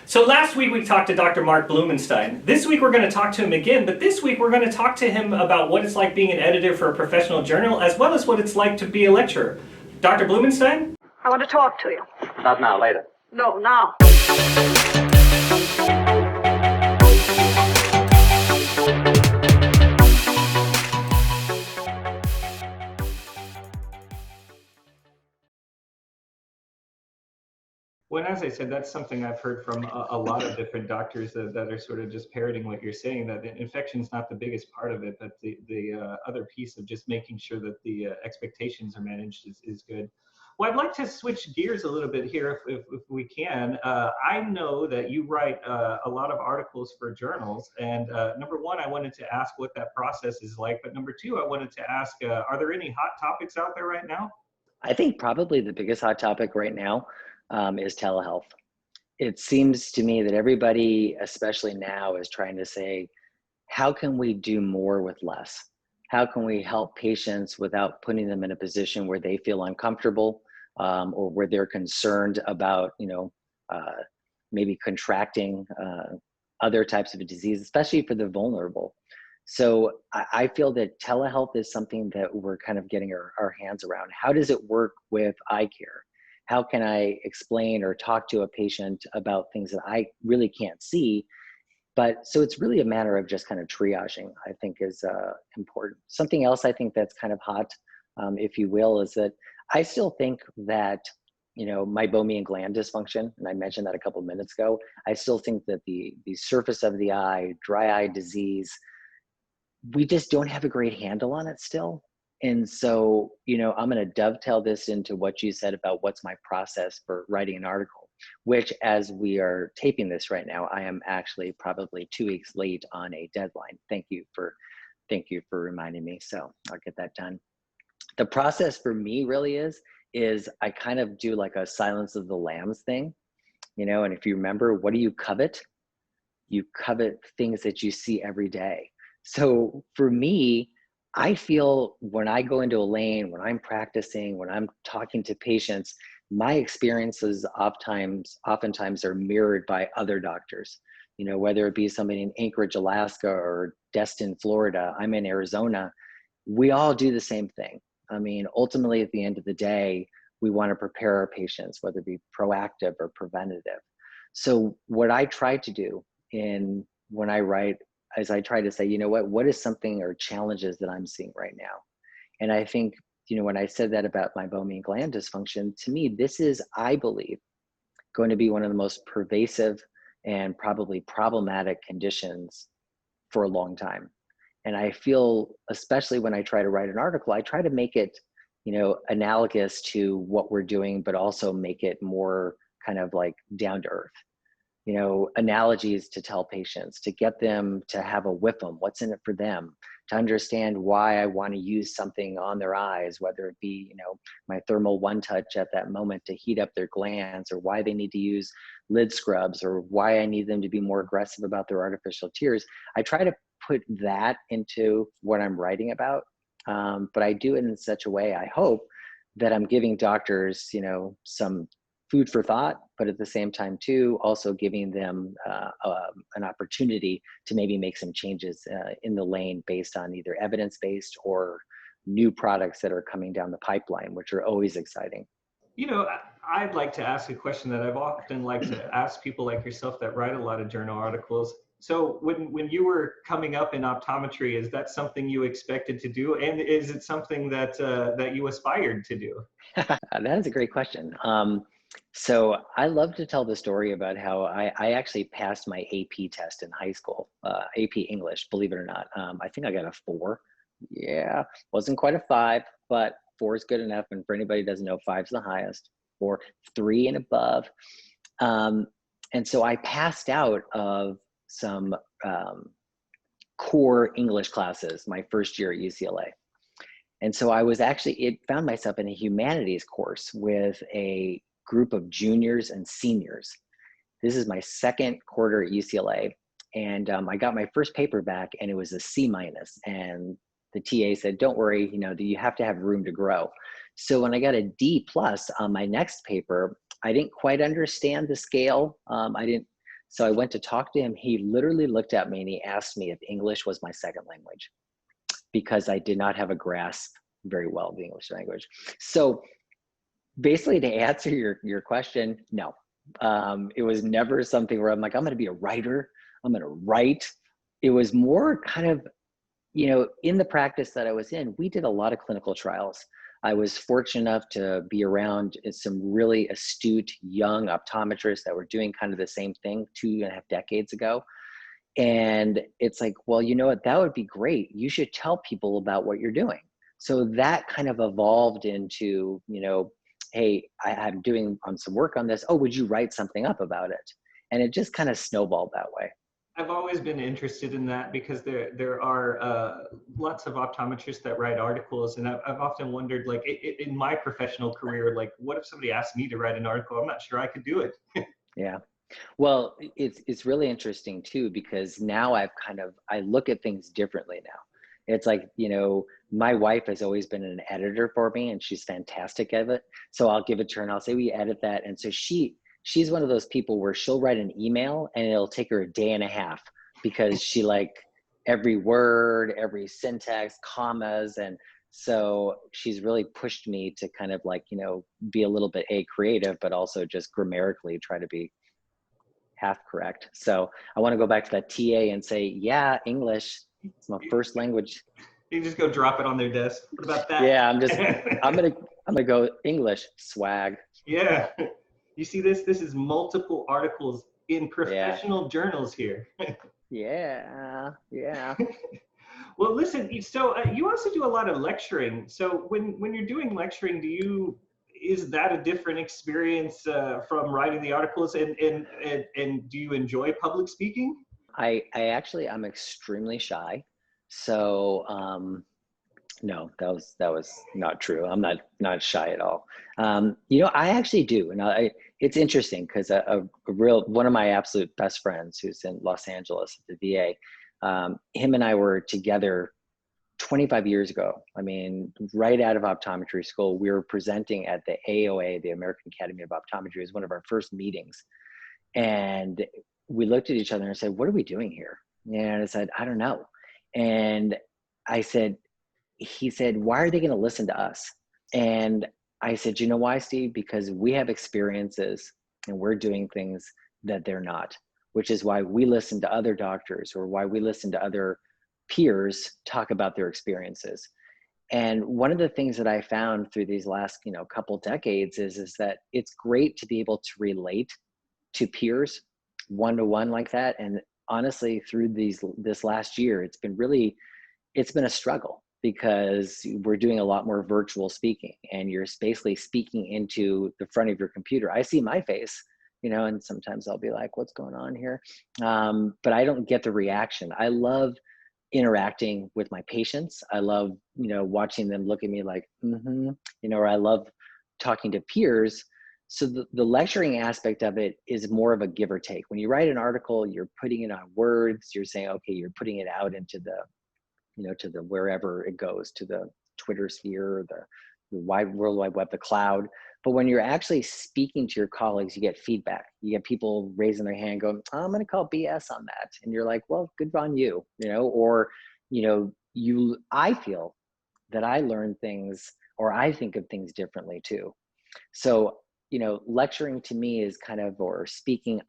So last week we talked to Dr. Marc Bloomenstein. This week we're going to talk to him again, but this week we're going to talk to him about what it's like being an editor for a professional journal, as well as what it's like to be a lecturer. Dr. Bloomenstein? I want to talk to you. Not now, later. No, now. Well, as I said, that's something I've heard from a lot of different doctors that are sort of just parroting what you're saying, that infection is not the biggest part of it, but the other piece of just making sure that the expectations are managed is good. Well, I'd like to switch gears a little bit here if we can. I know that you write a lot of articles for journals, and number one, I wanted to ask what that process is like, but number two, I wanted to ask, are there any hot topics out there right now? I think probably the biggest hot topic right now is telehealth. It seems to me that everybody, especially now, is trying to say, how can we do more with less? How can we help patients without putting them in a position where they feel uncomfortable or where they're concerned about, maybe contracting other types of disease, especially for the vulnerable. So I feel that telehealth is something that we're kind of getting our hands around. How does it work with eye care? How can I explain or talk to a patient about things that I really can't see? But so it's really a matter of just kind of triaging, I think, is important. Something else I think that's kind of hot, if you will, is that I still think that, meibomian gland dysfunction, and I mentioned that a couple of minutes ago, I still think that the surface of the eye, dry eye disease, we just don't have a great handle on it still. And so, I'm going to dovetail this into what you said about what's my process for writing an article, which as we are taping this right now, I am actually probably 2 weeks late on a deadline. Thank you for reminding me. So I'll get that done. The process for me really is I kind of do like a Silence of the Lambs thing, and if you remember, what do you covet? You covet things that you see every day. So for me, I feel when I go into a lane, when I'm practicing, when I'm talking to patients, my experiences oftentimes are mirrored by other doctors, whether it be somebody in Anchorage, Alaska, or Destin, Florida, I'm in Arizona, we all do the same thing. I mean, ultimately, at the end of the day, we want to prepare our patients, whether it be proactive or preventative. So what I try to do when I write, as I try to say, what is something or challenges that I'm seeing right now? And I think, when I said that about meibomian gland dysfunction, to me, this is, I believe, going to be one of the most pervasive and probably problematic conditions for a long time. And I feel, especially when I try to write an article, I try to make it, analogous to what we're doing, but also make it more kind of like down to earth. Analogies to tell patients, to get them to have a WIPM, what's in it for them, to understand why I want to use something on their eyes, whether it be, my thermal one touch at that moment to heat up their glands, or why they need to use lid scrubs, or why I need them to be more aggressive about their artificial tears. I try to put that into what I'm writing about, but I do it in such a way, I hope, that I'm giving doctors, some food for thought, but at the same time too, also giving them an opportunity to maybe make some changes in the lane based on either evidence-based or new products that are coming down the pipeline, which are always exciting. I'd like to ask a question that I've often liked to ask people like yourself that write a lot of journal articles. So when you were coming up in optometry, is that something you expected to do? And is it something that you aspired to do? That is a great question. So I love to tell the story about how I actually passed my AP test in high school, AP English, believe it or not. I think I got a 4. Yeah, wasn't quite a 5, but 4 is good enough. And for anybody who doesn't know, 5 is the highest, or 3 and above. And so I passed out of some core English classes my first year at UCLA. And so I was found myself in a humanities course with a group of juniors and seniors. This is my second quarter at UCLA. And I got my first paper back and it was a C-. And the TA said, don't worry, you have to have room to grow. So when I got a D+ on my next paper, I didn't quite understand the scale. I So I went to talk to him. He literally looked at me and he asked me if English was my second language, because I did not have a grasp very well of the English language. So basically, to answer your question, no. It was never something where I'm like, I'm going to be a writer. I'm going to write. It was more kind of, in the practice that I was in, we did a lot of clinical trials. I was fortunate enough to be around some really astute young optometrists that were doing kind of the same thing 2.5 decades ago. And it's like, well, you know what, that would be great. You should tell people about what you're doing. So that kind of evolved into, hey, I'm doing some work on this. Oh, would you write something up about it? And it just kind of snowballed that way. I've always been interested in that because there are lots of optometrists that write articles, and I've often wondered, like, in my professional career, like, what if somebody asked me to write an article? I'm not sure I could do it. Yeah. Well, it's really interesting too, because now I look at things differently now. It's like, my wife has always been an editor for me, and she's fantastic at it. So I'll give it to her and I'll say, we edit that. And so she's one of those people where she'll write an email and it'll take her 1.5 days because she every word, every syntax, commas. And so she's really pushed me to kind of be a little bit creative, but also just grammatically try to be half correct. So I want to go back to that TA and say, yeah, English, it's my first language. You just go drop it on their desk. What about that? Yeah, I'm gonna go English swag. Yeah. You see this? This is multiple articles in professional journals here. Yeah. Well, listen, so you also do a lot of lecturing. So when you're doing lecturing, is that a different experience from writing the articles? And do you enjoy public speaking? I'm extremely shy. So no, that was not true. I'm not shy at all. I actually do, and it's interesting because one of my absolute best friends, who's in Los Angeles at the VA, him and I were together 25 years ago. I mean, right out of optometry school, we were presenting at the AOA, the American Academy of Optometry. It was one of our first meetings, and we looked at each other and said, "What are we doing here?" And I said, "I don't know." And he said, "Why are they going to listen to us?" And I said, "You know why, Steve? Because we have experiences and we're doing things that they're not, which is why we listen to other doctors, or why we listen to other peers talk about their experiences." And one of the things that I found through these last, couple decades is that it's great to be able to relate to peers one-to-one like that. And honestly, through this last year, it's been a struggle, because we're doing a lot more virtual speaking, and you're basically speaking into the front of your computer. I see my face, and sometimes I'll be like, what's going on here? But I don't get the reaction. I love interacting with my patients. I love, watching them look at me like, or I love talking to peers. So the lecturing aspect of it is more of a give or take. When you write an article, you're putting it on words, you're saying, okay, you're putting it out into the, to the wherever it goes, to the Twitter sphere, the World Wide Web, the cloud. But when you're actually speaking to your colleagues, you get feedback. You get people raising their hand going, oh, I'm going to call BS on that. And you're like, well, good on you, or, I feel that I learn things, or I think of things differently too. So, lecturing to me is kind of, or speaking,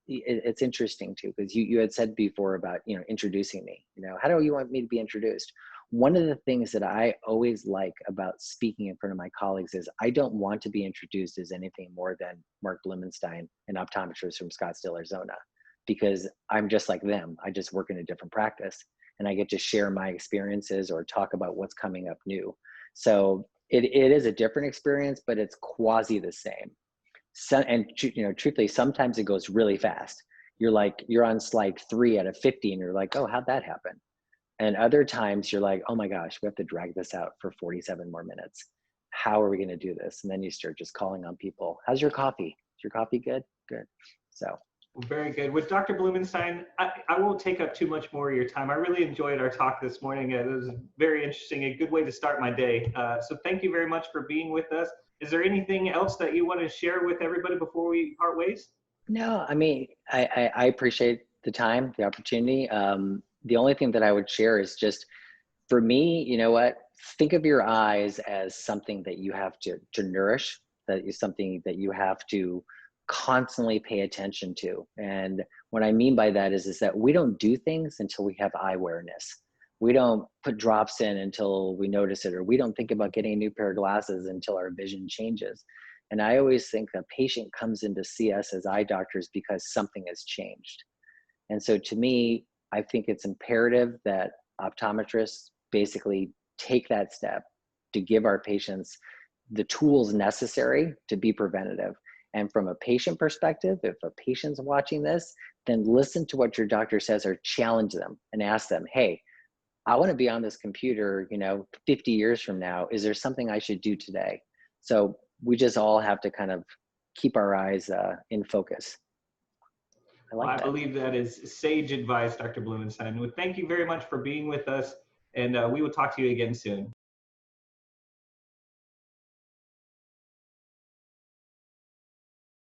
it's interesting too, because you had said before about, introducing me, how do you want me to be introduced? One of the things that I always like about speaking in front of my colleagues is I don't want to be introduced as anything more than Marc Bloomenstein, an optometrist from Scottsdale, Arizona, because I'm just like them. I just work in a different practice, and I get to share my experiences or talk about what's coming up new. So it is a different experience, but it's quasi the same. So, and truthfully, sometimes it goes really fast. You're on slide 3 out of 50, and you're like, oh, how'd that happen? And other times you're like, oh my gosh, we have to drag this out for 47 more minutes. How are we going to do this? And then you start just calling on people. How's your coffee? Is your coffee good? Good. So. Very good. With Dr. Bloomenstein, I won't take up too much more of your time. I really enjoyed our talk this morning. It was very interesting, a good way to start my day. So thank you very much for being with us. Is there anything else that you want to share with everybody before we part ways? No, I mean, I appreciate the time, the opportunity. The only thing that I would share is just, for me, you know what? Think of your eyes as something that you have to nourish, that is something that you have to constantly pay attention to. And what I mean by that is that we don't do things until we have eye awareness. We don't put drops in until we notice it, or we don't think about getting a new pair of glasses until our vision changes. And I always think a patient comes in to see us as eye doctors because something has changed. And so to me, I think it's imperative that optometrists basically take that step to give our patients the tools necessary to be preventative. And from a patient perspective, if a patient's watching this, then listen to what your doctor says or challenge them and ask them, hey, I want to be on this computer, 50 years from now. Is there something I should do today? So we just all have to kind of keep our eyes in focus. Well, I that. believe that is sage advice, Dr. Bloomenstein. Well, thank you very much for being with us, and we will talk to you again soon.